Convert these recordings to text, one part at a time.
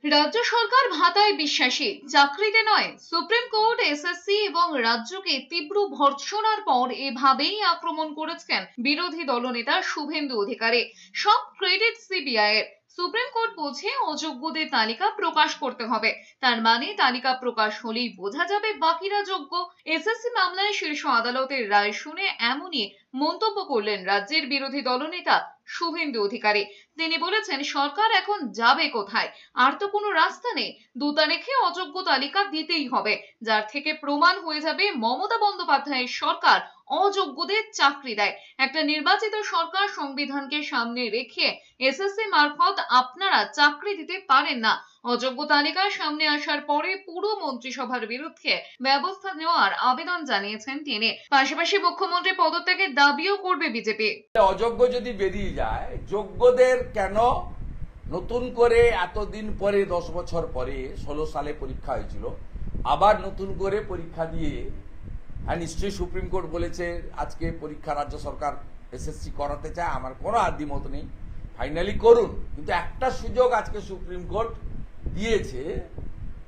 রাজ্য সরকার ভাতায় বিশ্বাসী, চাকরিতে নয়। সুপ্রিম কোর্ট এসএসসি এবং রাজ্যকে তীব্র ভর্ৎসনার পর এভাবেই আক্রমণ করেছেন বিরোধী দলনেতা শুভেন্দু অধিকারী। সব ক্রেডিট সিবিআই এর। সুপ্রিম কোর্ট বলছে অযোগ্যদের তালিকা প্রকাশ করতে হবে, তার মানে তালিকা প্রকাশ হলেই বোঝা যাবে বাকিরা যোগ্য। এসএসসি মামলায় শীর্ষ আদালতের রায় শুনে এমনই মন্তব্য করলেন রাজ্যের বিরোধী দলনেতা শুভেন্দু অধিকারী। তিনি বলেছেন, সরকার এখন যাবে কোথায়? আর তো কোনো রাস্তা নেই। 2 তারিখে অযোগ্য তালিকা দিতেই হবে, যার থেকে প্রমাণ হয়ে যাবে মমতা বন্দ্যোপাধ্যায়ের সরকার অযোগ্যদের চাকরি দেয়। একটা নির্বাচিত সরকার সংবিধানকে সামনে রেখে এসএসসি মারফত আপনারা চাকরি দিতে পারেন না। অযোগ্য তালিকা সামনে আসার পরে পুরো মন্ত্রিসভার বিরুদ্ধে ব্যবস্থা নেওয়ার আবেদন জানিয়েছেন তিনি। পাশাপাশি মুখ্যমন্ত্রী পদত্যাগের দাবিও করবে বিজেপি। অযোগ্য যদি বেরিয়ে যায়, যোগ্যদের কেন নতুন করে এতদিন পরে 10 বছর পরে 16 সালে পরীক্ষা হয়েছিল, আবার নতুন করে পরীক্ষা দিয়ে, আর নিশ্চয়ই সুপ্রিম কোর্ট বলেছে আজকে পরীক্ষা রাজ্য সরকার এসএসসি করাতে চায়, আমার কোনো আদিমত নেই, ফাইনালি করুন। কিন্তু একটা সুযোগ আজকে সুপ্রিম কোর্ট দিয়েছে,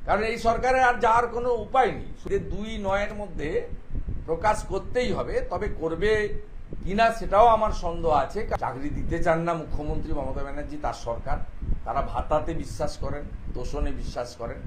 কারণ এই সরকারের আর যাওয়ার কোনো উপায় নেই। 2-9 মধ্যে প্রকাশ করতেই হবে, তবে করবে কিনা সেটাও আমার সন্দেহ আছে। চাকরি দিতে চান না মুখ্যমন্ত্রী মমতা ব্যানার্জি, তার সরকার। তারা ভাতাতে বিশ্বাস করেন, তোষণে বিশ্বাস করেন।